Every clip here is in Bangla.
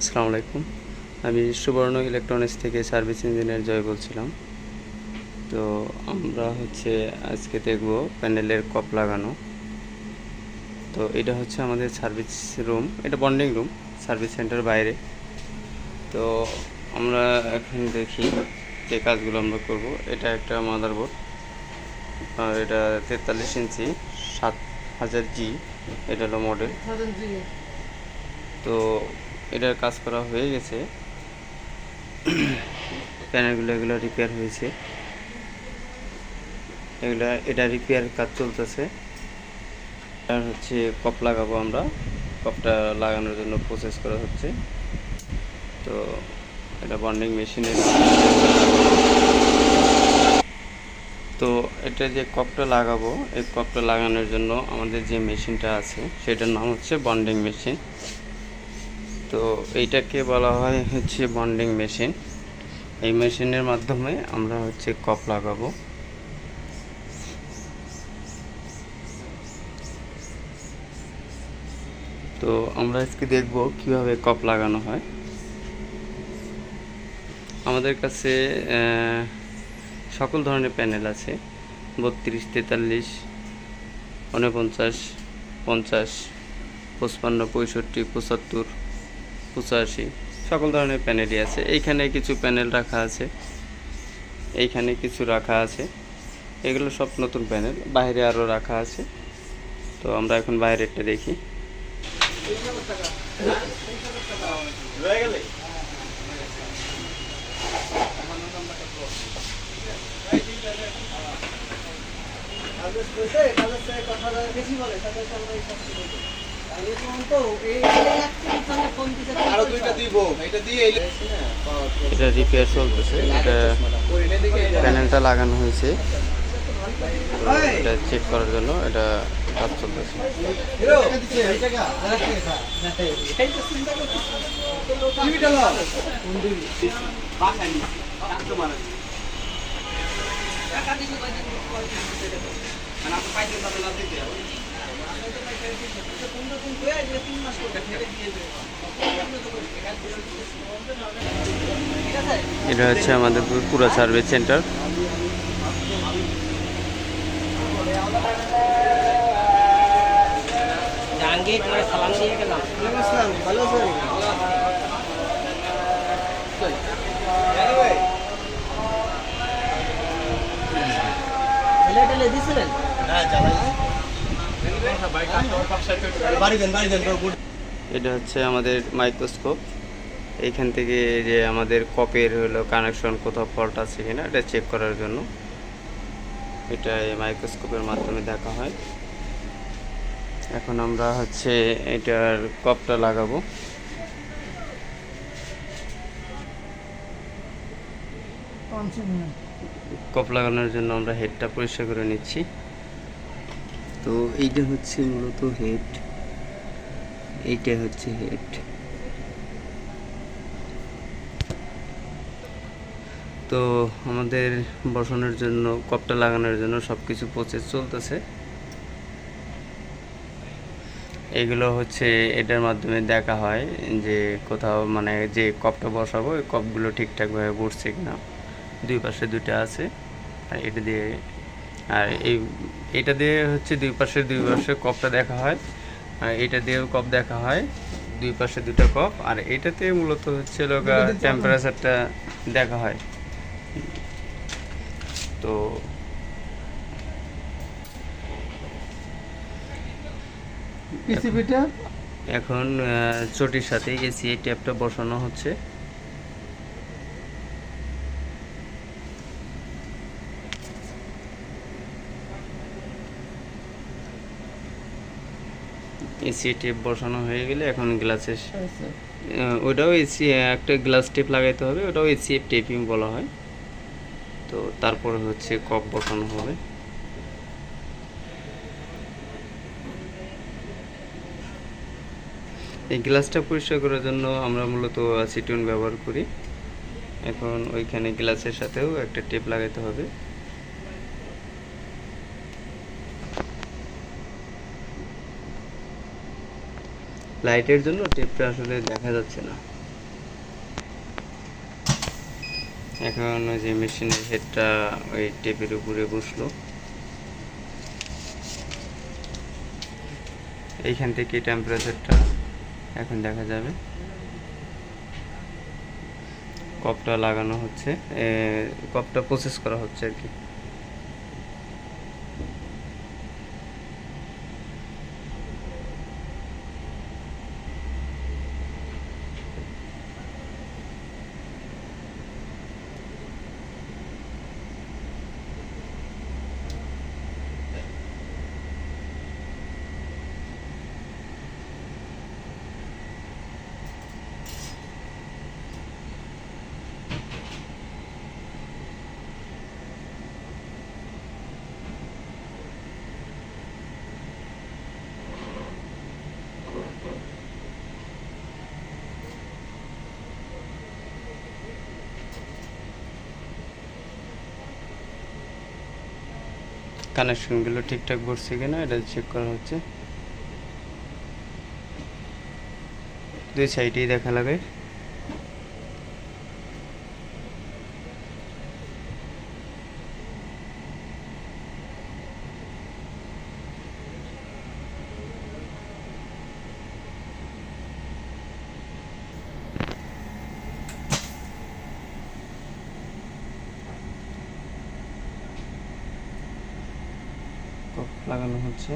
আসসালামু আলাইকুম। আমি সুবর্ণ ইলেকট্রনিক্স থেকে সার্ভিস ইঞ্জিনিয়ার জয় বলছিলাম। তো আমরা আজকে দেখব প্যানেলের কপ লাগানো। তো এটা হচ্ছে আমাদের সার্ভিস রুম, এটা বন্ডিং রুম, সার্ভিস সেন্টার বাইরে। তো আমরা এখন দেখি যে কাজগুলো আমরা করব। এটা একটা মাদারবোর্ড, আর এটা 43 ইঞ্চি 7000G, এটা হলো মডেল। তো এটার কাজ করা হয়ে গেছে, প্যানেলগুলো এগুলো রিপেয়ার হয়েছে, এটা রিপেয়ার কাজ চলতেছে। আর কপ লাগাবো আমরা, কপটা লাগানোর জন্য প্রসেস করা হচ্ছে। তো এটা বন্ডিং মেশিনের, তো এটা যে কপটা লাগাবো, এই কপটা লাগানোর জন্য আমাদের যে মেশিনটা আছে সেটার নাম হচ্ছে বন্ডিং মেশিন। তো এইটাকে বলা হয় বন্ডিং মেশিন। এই মেশিনের মাধ্যমে আমরা কপ লাগাবো। তো আমরা আজকে দেখব কিভাবে কপ লাগানো হয়। আমাদের কাছে সকল ধরনের প্যানেল আছে, 32, 43, 49, 50, 55, 65, 75, 85, সকল ধরনের প্যানেলই আছে। এইখানে কিছু প্যানেল রাখা আছে, এইখানে কিছু রাখা আছে, এগুলো সব নতুন প্যানেল, বাইরে আরও রাখা আছে। তো আমরা এখন বাইরেরটা দেখি। এটা রিপেয়ার চলতেছে, এটা প্যানেলটা লাগানো হয়েছে, এটা চেক করার জন্য এটা কাজ চলতেছে। এটা হচ্ছে আমাদের পুরো সার্ভিস সেন্টার। সালাম দিয়ে গেলাম। ভালো দিয়েছিলেন? এটা হচ্ছে আমাদের মাইক্রোস্কোপ। এইখান থেকে যে আমাদের কপের কানেকশন কোথাও ফল্ট আছে কিনা এটা চেক করার জন্য এটা এই মাইক্রোস্কোপের মাধ্যমে দেখা হয়। এখন আমরা এটার কপটা লাগাবো। কপ লাগানোর জন্য আমরা হেডটা পরিষ্কার করে নিচ্ছি। তো এইটা মূলত হেড, এইটা হেড। তো আমাদের বসানোর জন্য, কপটা লাগানোর জন্য সব কিছু প্রসেস চলতেছে। এগুলো এটার মাধ্যমে দেখা হয় যে কোথাও যে কপটা বসাবো ওই কপগুলো ঠিকঠাকভাবে বসছে কিনা। দুই পাশে দুইটা আছে, আর এটা দিয়ে দুই পাশে কপটা দেখা হয়, আর এটা দিয়েও কপ দেখা হয়, দুই পাশে দুটা কপ। আর এটাতে মূলত টেম্পারেচারটা দেখা হয়। তো পিসিবিটা এখন চটির সাথে এসি ট্যাপটা বসানো হচ্ছে। এসি টেপ বসানো হয়ে গেলে এখন গ্লাসের ওটাও এসি একটা গ্লাস টেপ লাগাইতে হবে, ওটাও এসি টেপিং বলা হয়। তো তারপরে কপ বসানো হবে। এই গ্লাসটা পরিষ্কার করার জন্য আমরা মূলত অ্যাসিটন ব্যবহার করি। এখন ওইখানে গ্লাসের সাথেও একটা টেপ লাগাইতে হবে। লাইটের জন্য টেপটা আসলে দেখা যাচ্ছে না। এখন ওই যে মেশিনের হেডটা ওই টেপের উপরে বসলো। এইখান থেকে টেম্পারেচারটা এখন দেখা যাবে। কপটা লাগানো হচ্ছে, কপটা প্রসেস করা হচ্ছে আর কি। কানেকশনগুলো ঠিকঠাক বসছে কিনা এটা চেক করা হচ্ছে। দুই সাইডেই দেখা লাগে। লাগানো হচ্ছে।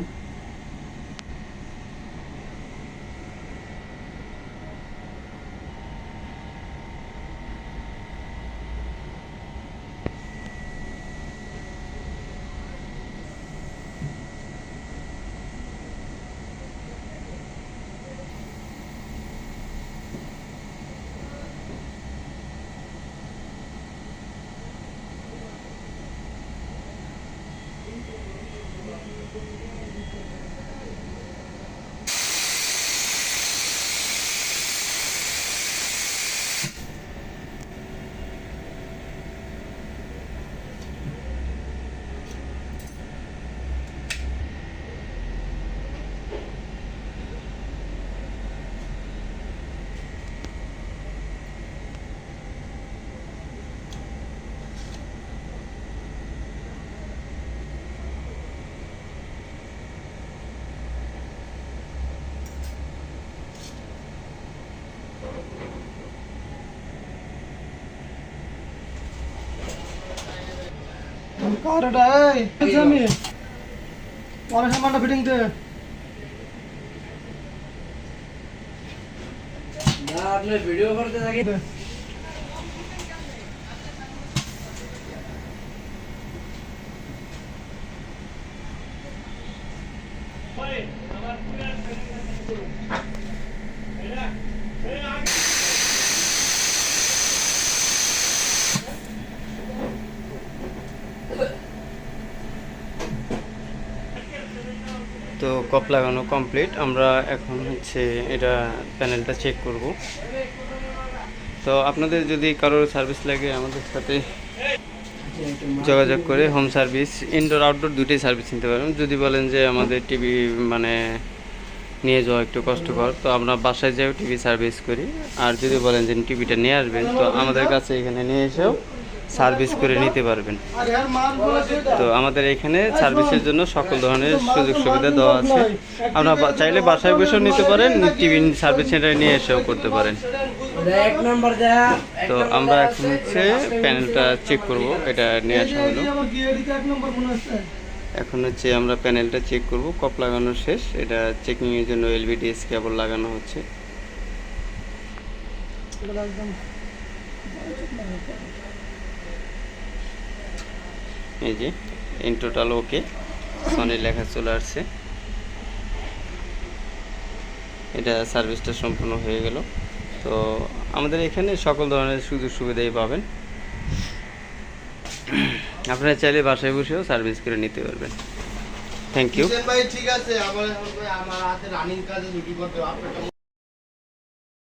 ফিটিং দে ভিডিও করতে থাকি। তো কপ লাগানো কমপ্লিট। আমরা এখন হচ্ছে এটা প্যানেলটা চেক করব। তো আপনাদের যদি কারোর সার্ভিস লাগে আমাদের সাথে যোগাযোগ করে হোম সার্ভিস ইনডোর আউটডোর দুটোই সার্ভিস নিতে পারবেন। যদি বলেন যে আমাদের টিভি মানে নিয়ে যাওয়া একটু কষ্টকর, তো আমরা বাসায় যেও টিভি সার্ভিস করি। আর যদি বলেন যে টিভিটা নিয়ে আসবেন, তো আমাদের কাছে এখানে নিয়ে এসেও সার্ভিস করে নিতে পারবেন। তো আমাদের এখানে সার্ভিসের জন্য সকল ধরনের সুযোগ সুবিধা দেওয়া আছে। আপনারা চাইলে বাসায় বসেও নিতে পারেন, টিভি সার্ভিস সেন্টারে নিয়ে এসেও করতে পারেন। তো আমরা এখন হচ্ছে প্যানেলটা চেক করব। এটা নিয়ে আসা হলো। এখন হচ্ছে আমরা প্যানেলটা চেক করব। কপ লাগানো শেষ। এটা চেকিংয়ের জন্য এলভিডিএস কেবল লাগানো হচ্ছে। এই যে ইন টোটাল ওকে সনি লেখা চলে আসছে। এটা সার্ভিসটা সম্পূর্ণ হয়ে গেল। তো আমাদের এখানে সকল ধরনের সুযোগ সুবিধাই পাবেন। আপনারা চাইলে বাসায় বসেও সার্ভিস করে নিতে পারবেন। Thank you. ভাই ঠিক আছে, আমার হাতে রানিং কাজে ছুটি করতে